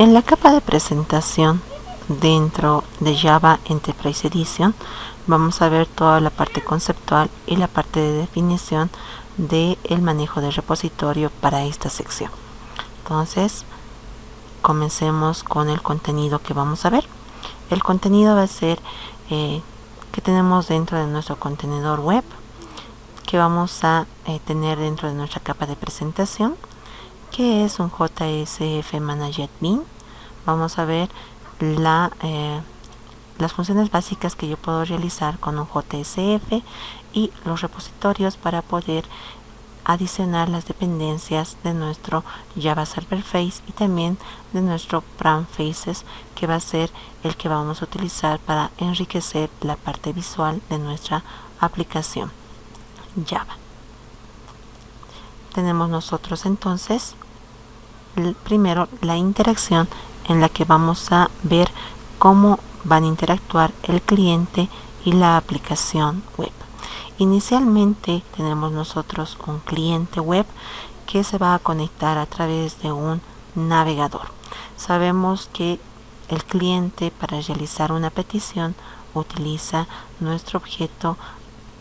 En la capa de presentación dentro de Java Enterprise Edition vamos a ver toda la parte conceptual y la parte de definición del manejo de repositorio para esta sección. Entonces, comencemos con el contenido que vamos a ver. El contenido va a ser que tenemos dentro de nuestro contenedor web, que vamos a tener dentro de nuestra capa de presentación, que es un JSF ManageAdmin. Vamos a ver las funciones básicas que yo puedo realizar con un JSF y los repositorios para poder adicionar las dependencias de nuestro Java Server Face y también de nuestro Prime Faces, que va a ser el que vamos a utilizar para enriquecer la parte visual de nuestra aplicación Java. Tenemos nosotros entonces primero la interacción, en la que vamos a ver cómo van a interactuar el cliente y la aplicación web. Inicialmente tenemos nosotros un cliente web que se va a conectar a través de un navegador. Sabemos que el cliente, para realizar una petición, utiliza nuestro objeto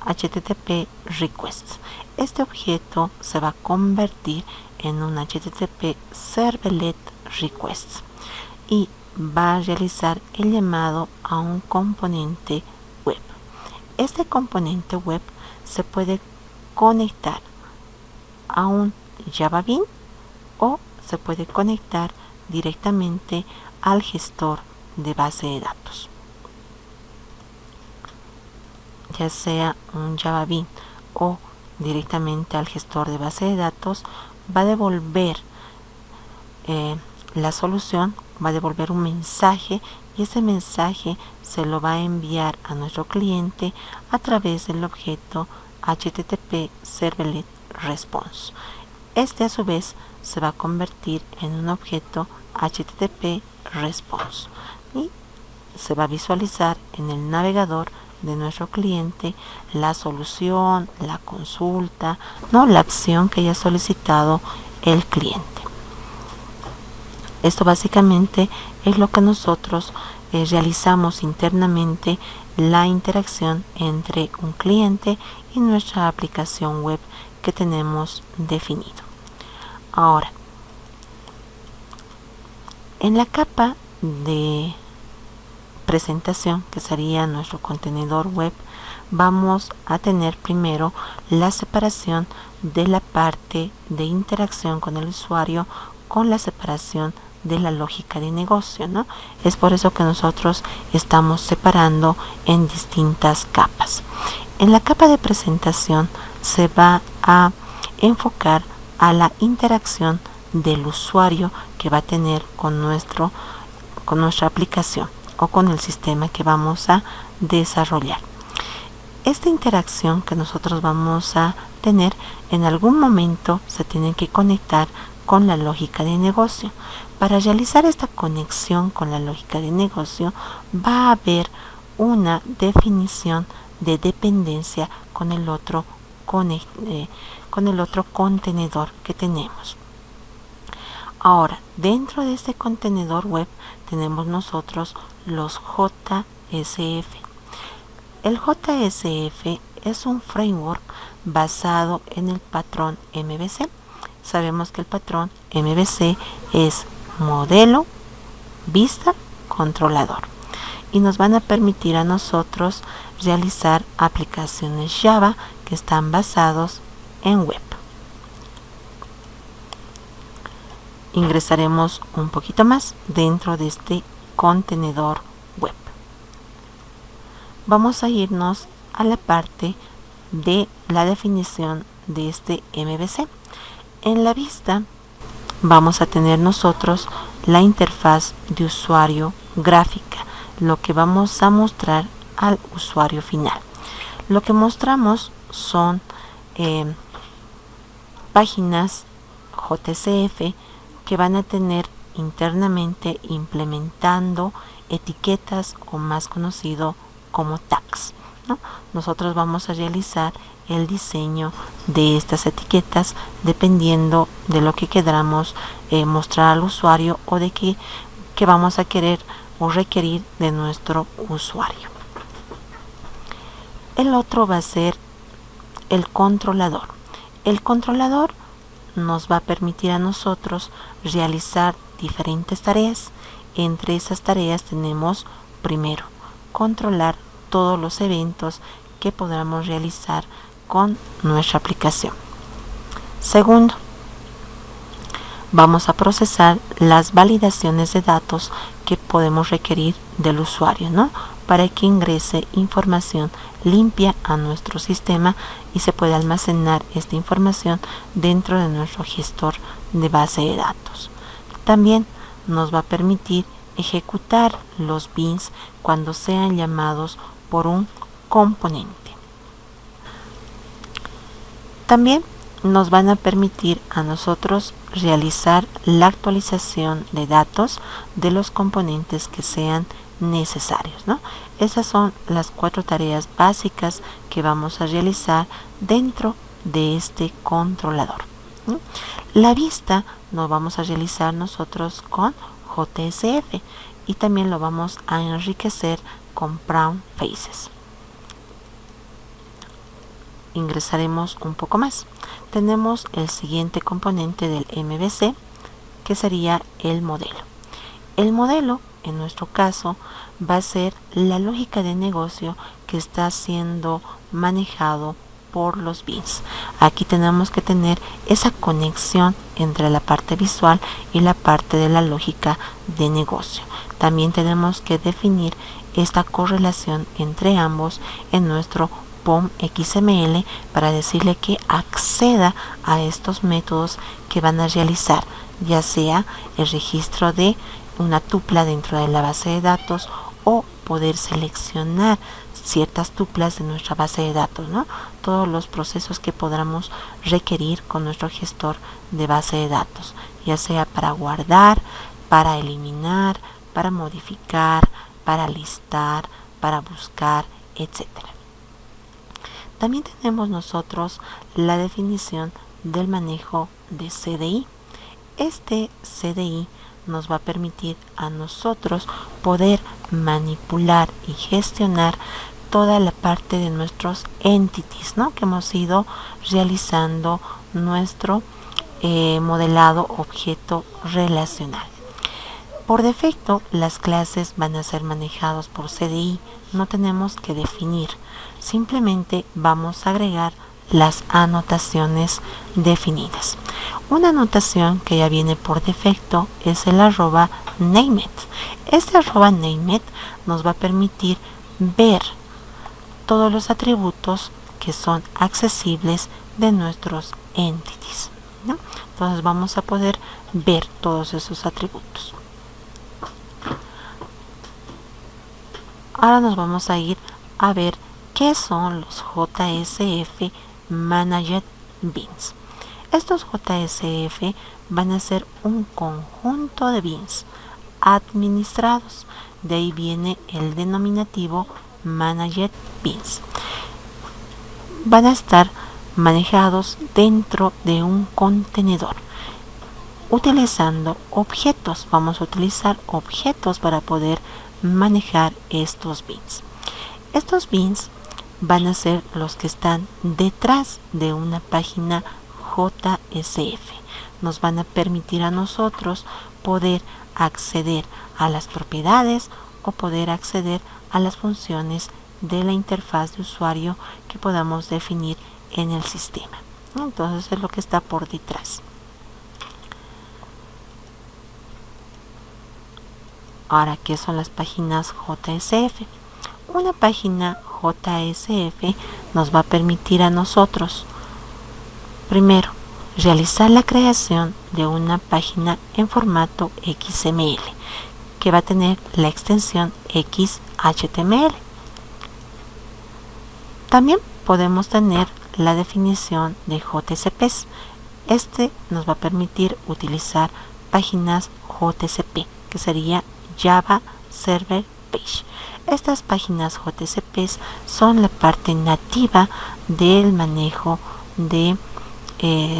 HTTP requests. Este objeto se va a convertir en un HTTP servlet requests y va a realizar el llamado a un componente web. Este componente web se puede conectar a un Java Bean o se puede conectar directamente al gestor de base de datos. Ya sea un Java Bean o directamente al gestor de base de datos, va a devolver la solución, va a devolver un mensaje, y ese mensaje se lo va a enviar a nuestro cliente a través del objeto HTTP Servlet Response. Este a su vez se va a convertir en un objeto HTTP Response y se va a visualizar en el navegador de nuestro cliente la solución, la consulta, la acción que haya solicitado el cliente. Esto básicamente es lo que nosotros realizamos internamente, la interacción entre un cliente y nuestra aplicación web que tenemos definido. Ahora, en la capa de presentación, que sería nuestro contenedor web, vamos a tener primero la separación de la parte de interacción con el usuario con la separación de la lógica de negocio, Es por eso que nosotros estamos separando en distintas capas. En la capa de presentación se va a enfocar a la interacción del usuario que va a tener con nuestra aplicación o con el sistema que vamos a desarrollar. Esta interacción que nosotros vamos a tener, en algún momento se tiene que conectar con la lógica de negocio. Para realizar esta conexión con la lógica de negocio, va a haber una definición de dependencia con el otro contenedor que tenemos. Ahora, dentro de este contenedor web tenemos nosotros los JSF. El JSF es un framework basado en el patrón MVC. Sabemos que el patrón MVC es modelo, vista, controlador, y nos van a permitir a nosotros realizar aplicaciones Java que están basados en web. Ingresaremos un poquito más dentro de este contenedor web. Vamos a irnos a la parte de la definición de este MVC. En la vista vamos a tener nosotros la interfaz de usuario gráfica, lo que vamos a mostrar al usuario final. Lo que mostramos son páginas JSF que van a tener internamente implementando etiquetas, o más conocido como tags, Nosotros vamos a realizar el diseño de estas etiquetas dependiendo de lo que queramos mostrar al usuario o de qué que vamos a querer o requerir de nuestro usuario. El otro va a ser el controlador. El controlador nos va a permitir a nosotros realizar diferentes tareas. Entre esas tareas tenemos, primero, controlar todos los eventos que podamos realizar con nuestra aplicación. Segundo, vamos a procesar las validaciones de datos que podemos requerir del usuario, ¿no? Para que ingrese información limpia a nuestro sistema y se pueda almacenar esta información dentro de nuestro gestor de base de datos. También nos va a permitir ejecutar los beans cuando sean llamados por un componente. También nos van a permitir a nosotros realizar la actualización de datos de los componentes que sean necesarios, ¿no? Esas son las 4 tareas básicas que vamos a realizar dentro de este controlador, ¿no? La vista lo vamos a realizar nosotros con JSF y también lo vamos a enriquecer con Brown Faces. Ingresaremos un poco más. Tenemos el siguiente componente del MVC, que sería el modelo. El modelo, en nuestro caso, va a ser la lógica de negocio que está siendo manejado por los beans. Aquí tenemos que tener esa conexión entre la parte visual y la parte de la lógica de negocio. También tenemos que definir esta correlación entre ambos en nuestro POM XML para decirle que acceda a estos métodos que van a realizar, ya sea el registro de una tupla dentro de la base de datos o poder seleccionar ciertas tuplas de nuestra base de datos, ¿no? Todos los procesos que podamos requerir con nuestro gestor de base de datos, ya sea para guardar, para eliminar, para modificar, para listar, para buscar, etc. También tenemos nosotros la definición del manejo de CDI. Este CDI nos va a permitir a nosotros poder manipular y gestionar toda la parte de nuestros entities, ¿no? Que hemos ido realizando nuestro modelado objeto relacional. Por defecto, las clases van a ser manejadas por CDI, no tenemos que definir, simplemente vamos a agregar las anotaciones definidas. Una anotación que ya viene por defecto es el @named. Este @named nos va a permitir ver todos los atributos que son accesibles de nuestros entities, ¿no? Entonces vamos a poder ver todos esos atributos. Ahora nos vamos a ir a ver qué son los JSF Managed Beans. Estos JSF van a ser un conjunto de beans administrados. De ahí viene el denominativo Managed Beans. Van a estar manejados dentro de un contenedor utilizando objetos. Vamos a utilizar objetos para poder manejar estos beans. Estos beans van a ser los que están detrás de una página JSF. Nos van a permitir a nosotros poder acceder a las propiedades o poder acceder a las funciones de la interfaz de usuario que podamos definir en el sistema. Entonces es lo que está por detrás. Ahora, ¿qué son las páginas JSF? Una página JSF nos va a permitir a nosotros, primero, realizar la creación de una página en formato XML que va a tener la extensión XHTML. También podemos tener la definición de JCPs. Este nos va a permitir utilizar páginas JCP, que sería Java Server Page. Estas páginas JCPs son la parte nativa del manejo de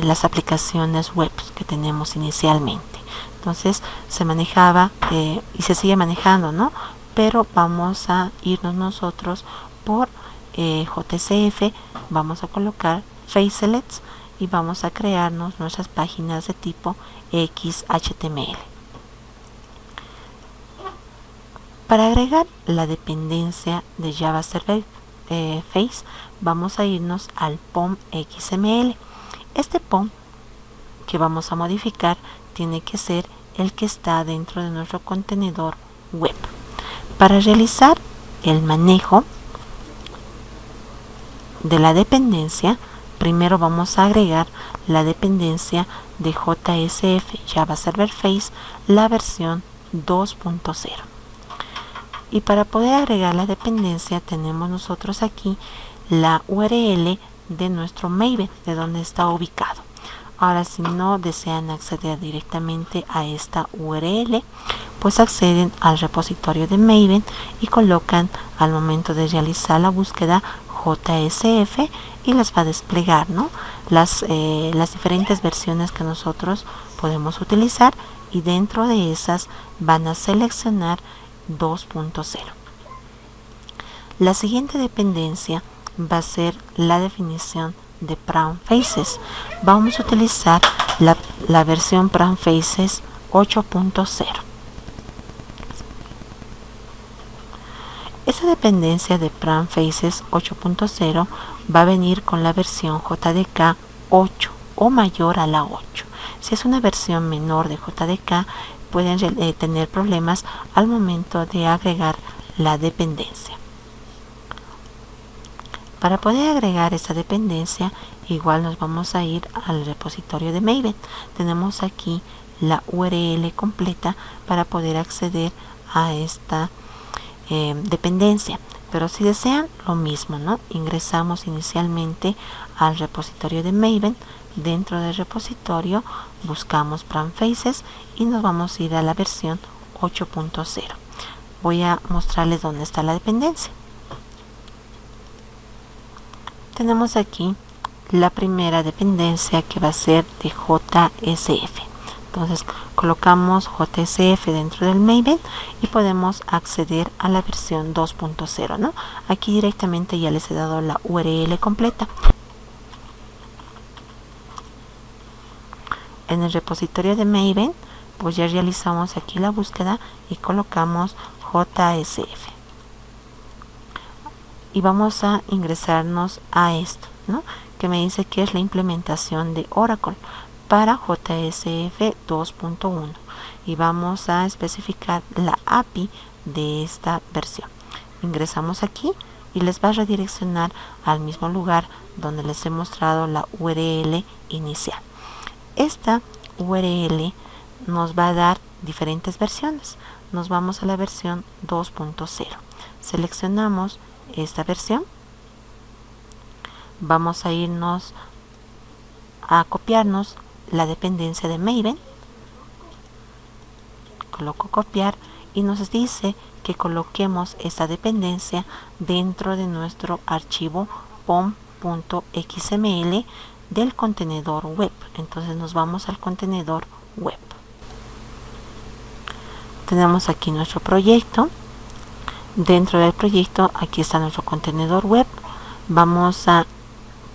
las aplicaciones web que tenemos inicialmente. Entonces se manejaba y se sigue manejando, ¿no? Pero vamos a irnos nosotros por JSF, vamos a colocar Facelets y vamos a crearnos nuestras páginas de tipo XHTML. Para agregar la dependencia de Java Server Face, vamos a irnos al POM XML. Este POM que vamos a modificar tiene que ser el que está dentro de nuestro contenedor web. Para realizar el manejo de la dependencia, primero vamos a agregar la dependencia de JSF Java Server Face, la versión 2.0. Y para poder agregar la dependencia tenemos nosotros aquí la URL de nuestro Maven, de donde está ubicado. Ahora, si no desean acceder directamente a esta URL, pues acceden al repositorio de Maven y colocan al momento de realizar la búsqueda JSF y les va a desplegar, ¿no?, las diferentes versiones que nosotros podemos utilizar, y dentro de esas van a seleccionar 2.0. La siguiente dependencia va a ser la definición de Brown Faces. Vamos a utilizar la versión Brown Faces 8.0. Esa dependencia de Brown Faces 8.0 va a venir con la versión JDK 8 o mayor a la 8. Si es una versión menor de JDK, pueden tener problemas al momento de agregar la dependencia. Para poder agregar esta dependencia, igual nos vamos a ir al repositorio de Maven. Tenemos aquí la URL completa para poder acceder a esta dependencia. Pero si desean lo mismo, ¿no?, ingresamos inicialmente al repositorio de Maven. Dentro del repositorio buscamos Brown Faces y nos vamos a ir a la versión 8.0. Voy a mostrarles dónde está la dependencia. Tenemos aquí la primera dependencia, que va a ser de JSF. Entonces colocamos JSF dentro del Maven y podemos acceder a la versión 2.0, ¿no? Aquí directamente ya les he dado la URL completa. En el repositorio de Maven, pues ya realizamos aquí la búsqueda y colocamos JSF. Y vamos a ingresarnos a esto, ¿no?, que me dice que es la implementación de Oracle para JSF 2.1. Y vamos a especificar la API de esta versión. Ingresamos aquí y les va a redireccionar al mismo lugar donde les he mostrado la URL inicial. Esta URL nos va a dar diferentes versiones. Nos vamos a la versión 2.0. Seleccionamos esta versión. Vamos a irnos a copiarnos la dependencia de Maven. Coloco copiar y nos dice que coloquemos esta dependencia dentro de nuestro archivo pom.xml del contenedor web. Entonces nos vamos al contenedor web. Tenemos aquí nuestro proyecto. Dentro del proyecto, aquí está nuestro contenedor web. Vamos a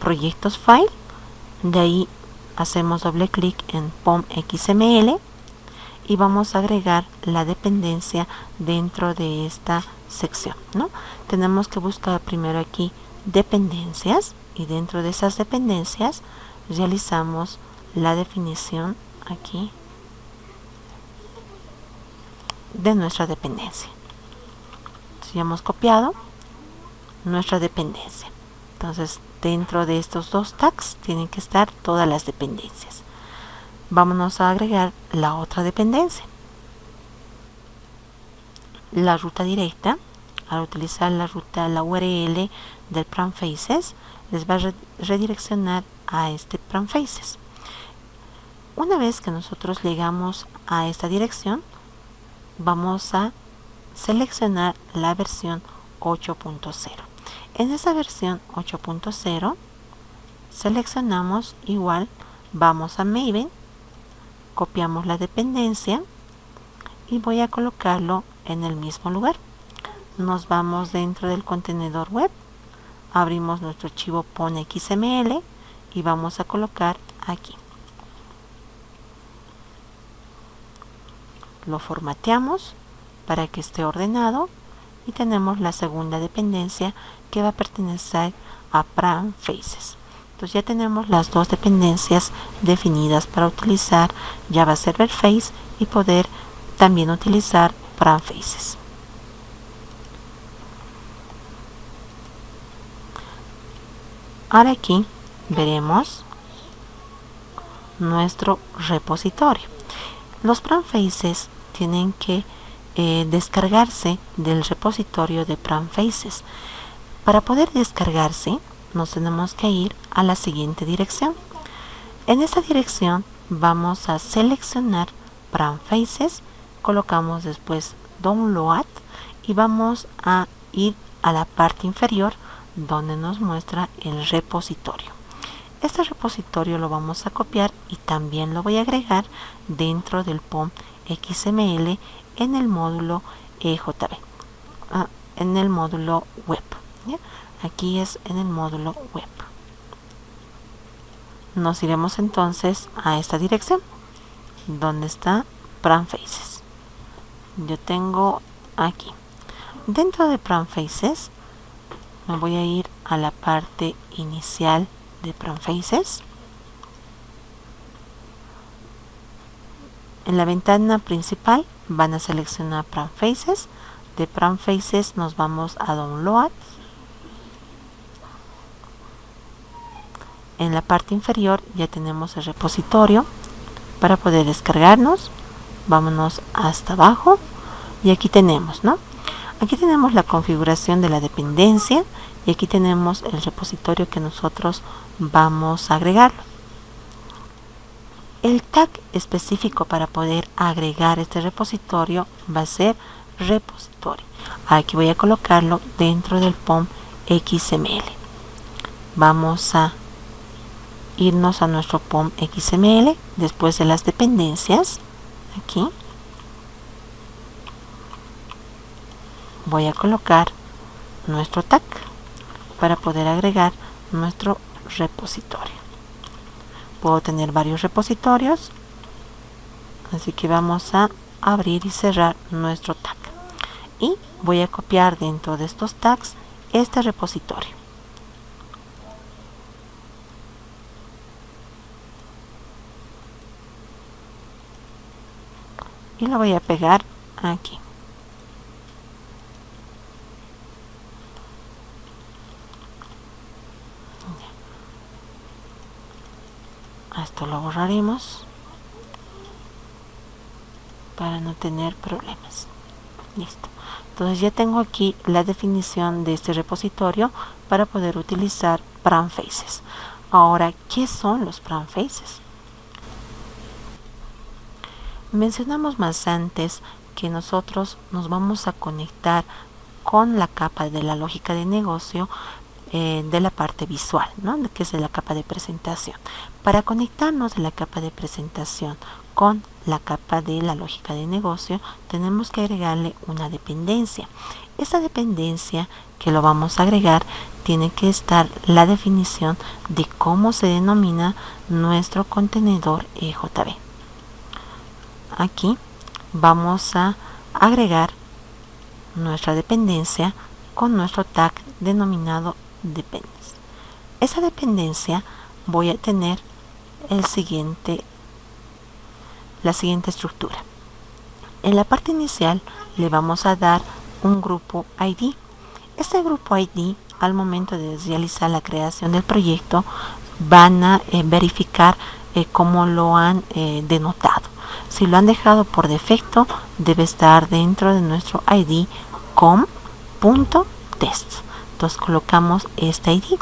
proyectos file, de ahí hacemos doble clic en POM XML y vamos a agregar la dependencia dentro de esta sección, ¿no? Tenemos que buscar primero aquí dependencias y dentro de esas dependencias realizamos la definición aquí de nuestra dependencia. Ya hemos copiado nuestra dependencia. Entonces dentro de estos dos tags tienen que estar todas las dependencias. Vámonos a agregar la otra dependencia, la ruta directa. Al utilizar la URL del Brown Faces, les va a redireccionar a este Brown Faces. Una vez que nosotros llegamos a esta dirección, vamos a seleccionar la versión 8.0. En esa versión 8.0 seleccionamos igual, vamos a Maven copiamos la dependencia y voy a colocarlo en el mismo lugar. Nos vamos dentro del contenedor web, abrimos nuestro archivo pon.xml y vamos a colocar aquí. Lo formateamos para que esté ordenado y tenemos la segunda dependencia que va a pertenecer a Prime Faces. Entonces ya tenemos las dos dependencias definidas para utilizar Java Server Face y poder también utilizar Prime Faces. Ahora aquí veremos nuestro repositorio. Los Prime Faces tienen que descargarse del repositorio de Prime Faces. Para poder descargarse, nos tenemos que ir a la siguiente dirección. En esta dirección vamos a seleccionar Prime Faces, colocamos después Download y vamos a ir a la parte inferior donde nos muestra el repositorio. Este repositorio lo vamos a copiar y también lo voy a agregar dentro del pom.xml en el módulo EJB, en el módulo web. ¿Ya? Aquí es en el módulo web. Nos iremos entonces a esta dirección donde está Prime Faces. Yo tengo aquí. Dentro de Prime Faces me voy a ir a la parte inicial de Prime Faces. En la ventana principal van a seleccionar Prime Faces. De Prime Faces nos vamos a Download. En la parte inferior ya tenemos el repositorio para poder descargarnos. Vámonos hasta abajo y aquí tenemos, ¿no? Aquí tenemos la configuración de la dependencia y aquí tenemos el repositorio que nosotros vamos a agregarlo. El tag específico para poder agregar este repositorio va a ser repositorio. Aquí voy a colocarlo dentro del pom.xml. Vamos a irnos a nuestro pom.xml después de las dependencias. Aquí voy a colocar nuestro tag para poder agregar nuestro repositorio. Puedo tener varios repositorios, así que vamos a abrir y cerrar nuestro tag y voy a copiar dentro de estos tags este repositorio. Y lo voy a pegar aquí. Esto lo borraremos para no tener problemas. Listo. Entonces ya tengo aquí la definición de este repositorio para poder utilizar Prime Faces. Ahora, ¿qué son los Prime Faces? Mencionamos más antes que nosotros nos vamos a conectar con la capa de la lógica de negocio de la parte visual, ¿no? Que es de la capa de presentación. Para conectarnos de la capa de presentación con la capa de la lógica de negocio, tenemos que agregarle una dependencia. Esta dependencia que lo vamos a agregar tiene que estar la definición de cómo se denomina nuestro contenedor EJB. Aquí vamos a agregar nuestra dependencia con nuestro tag denominado Depends. Esa dependencia voy a tener la siguiente estructura. En la parte inicial le vamos a dar un grupo ID. Este grupo ID, al momento de realizar la creación del proyecto, van a verificar cómo lo han denotado. Si lo han dejado por defecto, debe estar dentro de nuestro ID com.test. Entonces colocamos este ID.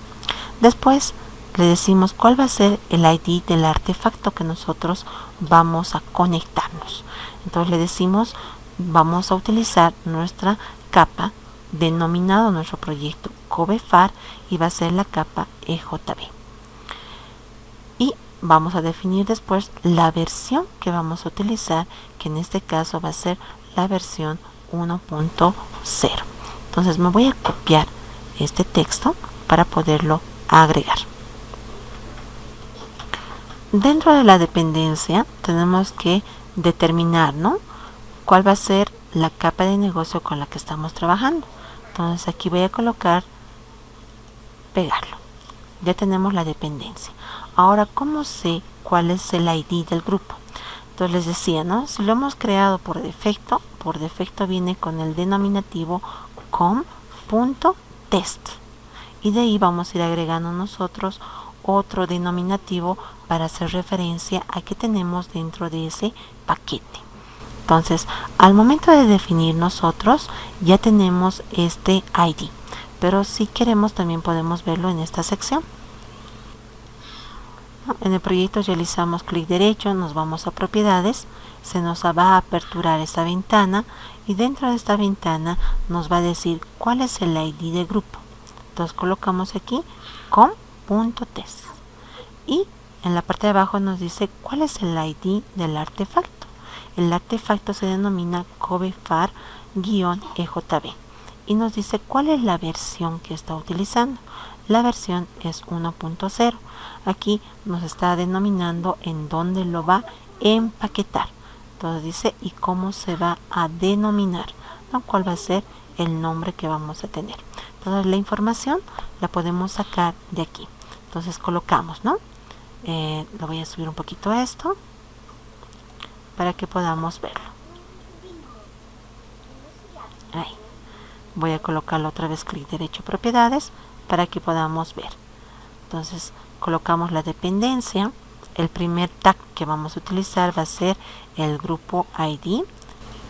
Después le decimos cuál va a ser el ID del artefacto que nosotros vamos a conectarnos. Entonces le decimos vamos a utilizar nuestra capa denominado nuestro proyecto CoBeFar y va a ser la capa EJB. Y vamos a definir después la versión que vamos a utilizar, que en este caso va a ser la versión 1.0. Entonces me voy a copiar este texto para poderlo agregar. Dentro de la dependencia tenemos que determinar, ¿no?, cuál va a ser la capa de negocio con la que estamos trabajando. Entonces aquí voy a colocar, pegarlo. Ya tenemos la dependencia. Ahora, ¿cómo sé cuál es el ID del grupo? Entonces les decía, ¿no?, si lo hemos creado por defecto viene con el denominativo com.test. Y de ahí vamos a ir agregando nosotros otro denominativo para hacer referencia a que tenemos dentro de ese paquete. Entonces, al momento de definir nosotros, ya tenemos este ID. Pero si queremos, también podemos verlo en esta sección. En el proyecto realizamos clic derecho, nos vamos a propiedades, se nos va a aperturar esta ventana y dentro de esta ventana nos va a decir cuál es el ID de grupo. Entonces colocamos aquí com.test y en la parte de abajo nos dice cuál es el ID del artefacto. El artefacto se denomina CobeFar-EJB y nos dice cuál es la versión que está utilizando. La versión es 1.0. Aquí nos está denominando en dónde lo va a empaquetar. Entonces dice y cómo se va a denominar, ¿no?, cuál va a ser el nombre que vamos a tener. Entonces la información la podemos sacar de aquí. Entonces colocamos, ¿no? Lo voy a subir un poquito a esto para que podamos verlo. Ahí. Voy a colocarlo otra vez, clic derecho, propiedades, para que podamos ver. Entonces colocamos la dependencia. El primer tag que vamos a utilizar va a ser el grupo ID.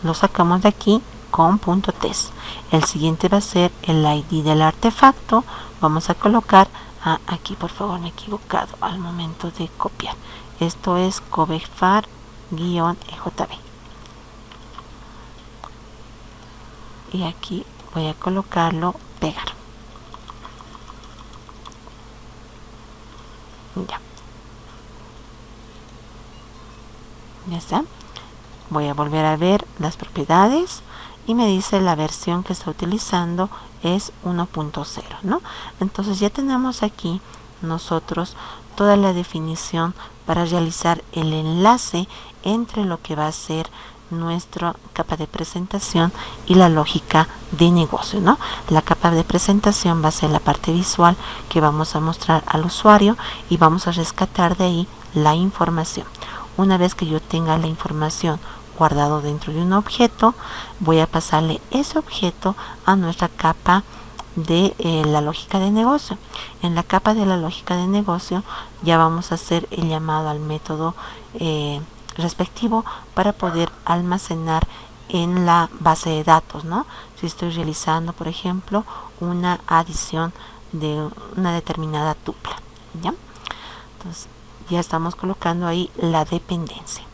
Lo sacamos de aquí con .test. El siguiente va a ser el ID del artefacto. Vamos a colocar aquí, por favor, me he equivocado al momento de copiar. Esto es CobeFar-EJB. Y aquí voy a colocarlo, pegar. Ya está. Voy a volver a ver las propiedades y me dice la versión que está utilizando es 1.0, ¿no? Entonces ya tenemos aquí nosotros toda la definición para realizar el enlace entre lo que va a ser nuestra capa de presentación y la lógica de negocio, ¿no? La capa de presentación va a ser la parte visual que vamos a mostrar al usuario y vamos a rescatar de ahí la información. Una vez que yo tenga la información guardado dentro de un objeto, voy a pasarle ese objeto a nuestra capa de la lógica de negocio. En la capa de la lógica de negocio ya vamos a hacer el llamado al método respectivo para poder almacenar en la base de datos, ¿no? Si estoy realizando, por ejemplo, una adición de una determinada tupla, ¿ya? Entonces ya estamos colocando ahí la dependencia.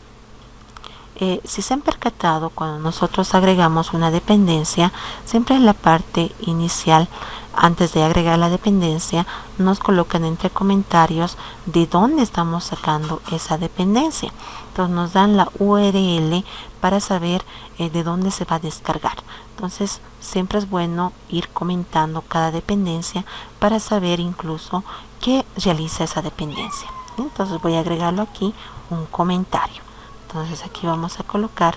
Si se han percatado, cuando nosotros agregamos una dependencia, siempre en la parte inicial, antes de agregar la dependencia, nos colocan entre comentarios de dónde estamos sacando esa dependencia. Entonces nos dan la URL para saber de dónde se va a descargar. Entonces siempre es bueno ir comentando cada dependencia para saber incluso qué realiza esa dependencia. Entonces voy a agregarlo aquí, un comentario. Entonces aquí vamos a colocar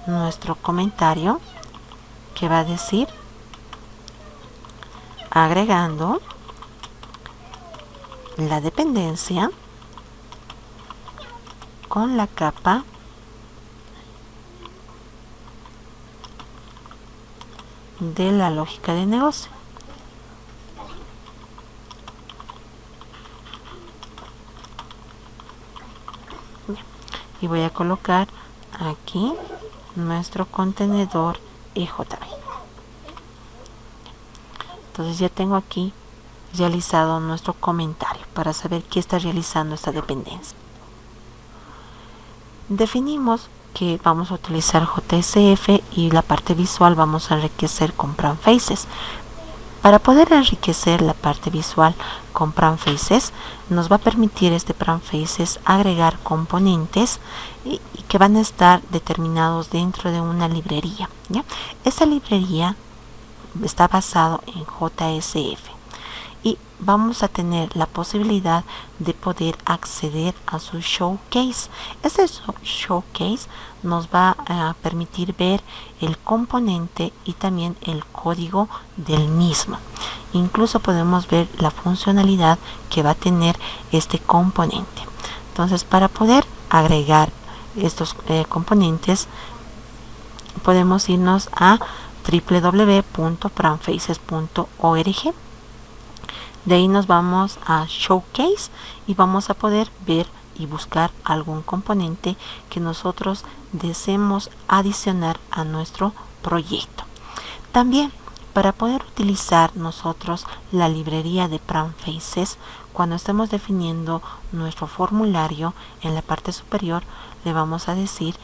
nuestro comentario que va a decir agregando la dependencia con la capa de la lógica de negocio. Y voy a colocar aquí nuestro contenedor EJB. Entonces ya tengo aquí realizado nuestro comentario para saber qué está realizando esta dependencia. Definimos que vamos a utilizar JSF y la parte visual vamos a enriquecer con brown faces. Para poder enriquecer la parte visual con PrintFaces, nos va a permitir este PrintFaces agregar componentes y que van a estar determinados dentro de una librería, ¿ya? Esta librería está basado en JSF y vamos a tener la posibilidad de poder acceder a su showcase. Este showcase nos va a permitir ver el componente y también el código del mismo. Incluso podemos ver la funcionalidad que va a tener este componente. Entonces, para poder agregar estos componentes, podemos irnos a www.printfaces.org. De ahí nos vamos a Showcase y vamos a poder ver y buscar algún componente que nosotros deseemos adicionar a nuestro proyecto. También, para poder utilizar nosotros la librería de PrintFaces, cuando estemos definiendo nuestro formulario, en la parte superior le vamos a decir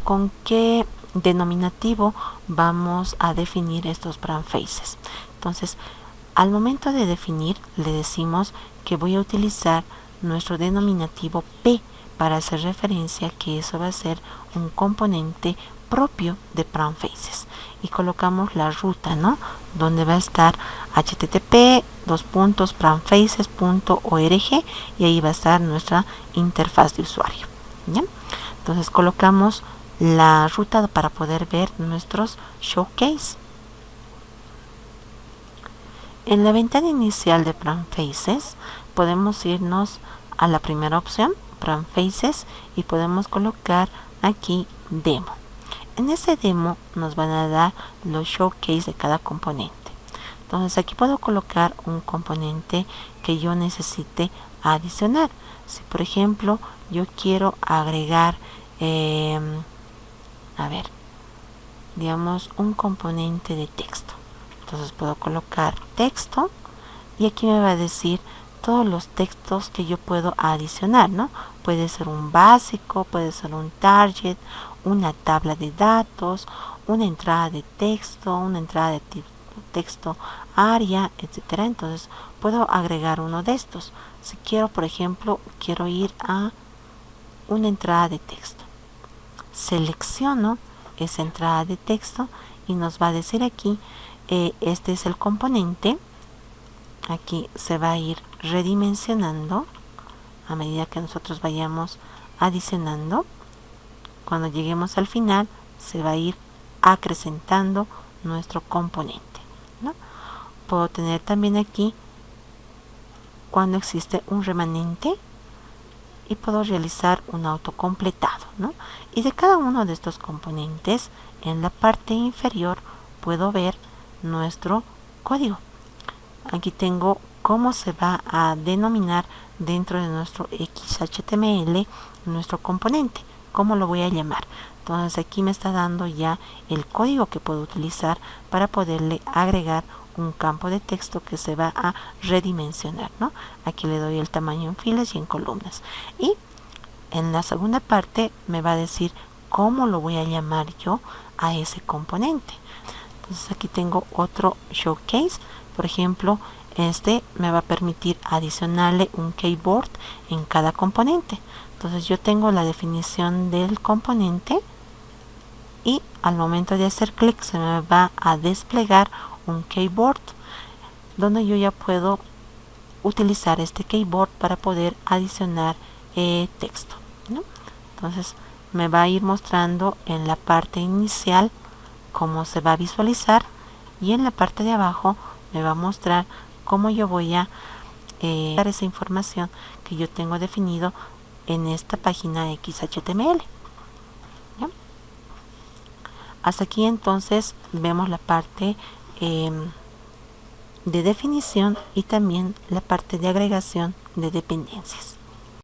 con qué denominativo vamos a definir estos PrintFaces. Entonces, al momento de definir, le decimos que voy a utilizar nuestro denominativo P para hacer referencia que eso va a ser un componente propio de PrintFaces, y colocamos la ruta, ¿no?, donde va a estar http://printfaces.org, y ahí va a estar nuestra interfaz de usuario, ¿ya? Entonces colocamos la ruta para poder ver nuestros showcase. En la ventana inicial de PrintFaces podemos irnos a la primera opción, PrintFaces, y podemos colocar aquí demo. En ese demo nos van a dar los showcase de cada componente. Entonces aquí puedo colocar un componente que yo necesite adicionar. Si por ejemplo yo quiero agregar digamos un componente de texto, entonces puedo colocar texto y aquí me va a decir todos los textos que yo puedo adicionar, ¿no? Puede ser un básico, puede ser un target, una tabla de datos, una entrada de texto, una entrada de texto área, etcétera. Entonces puedo agregar uno de estos. Si quiero, por ejemplo, quiero ir a una entrada de texto, selecciono esa entrada de texto y nos va a decir aquí este es el componente. Aquí se va a ir redimensionando a medida que nosotros vayamos adicionando. Cuando lleguemos al final se va a ir acrecentando nuestro componente, ¿no? Puedo tener también aquí cuando existe un remanente y puedo realizar un autocompletado, ¿no? Y de cada uno de estos componentes, en la parte inferior puedo ver nuestro código. Aquí tengo cómo se va a denominar dentro de nuestro XHTML nuestro componente, cómo lo voy a llamar. Entonces aquí me está dando ya el código que puedo utilizar para poderle agregar un campo de texto que se va a redimensionar, ¿no? Aquí le doy el tamaño en filas y en columnas, y en la segunda parte me va a decir cómo lo voy a llamar yo a ese componente. Entonces aquí tengo otro showcase. Por ejemplo, este me va a permitir adicionarle un keyboard en cada componente. Entonces yo tengo la definición del componente y al momento de hacer clic se me va a desplegar un keyboard donde yo ya puedo utilizar este keyboard para poder adicionar texto, ¿no? Entonces me va a ir mostrando en la parte inicial cómo se va a visualizar, y en la parte de abajo me va a mostrar cómo yo voy a dar esa información que yo tengo definido en esta página XHTML, ¿ya? Hasta aquí entonces vemos la parte de definición y también la parte de agregación de dependencias.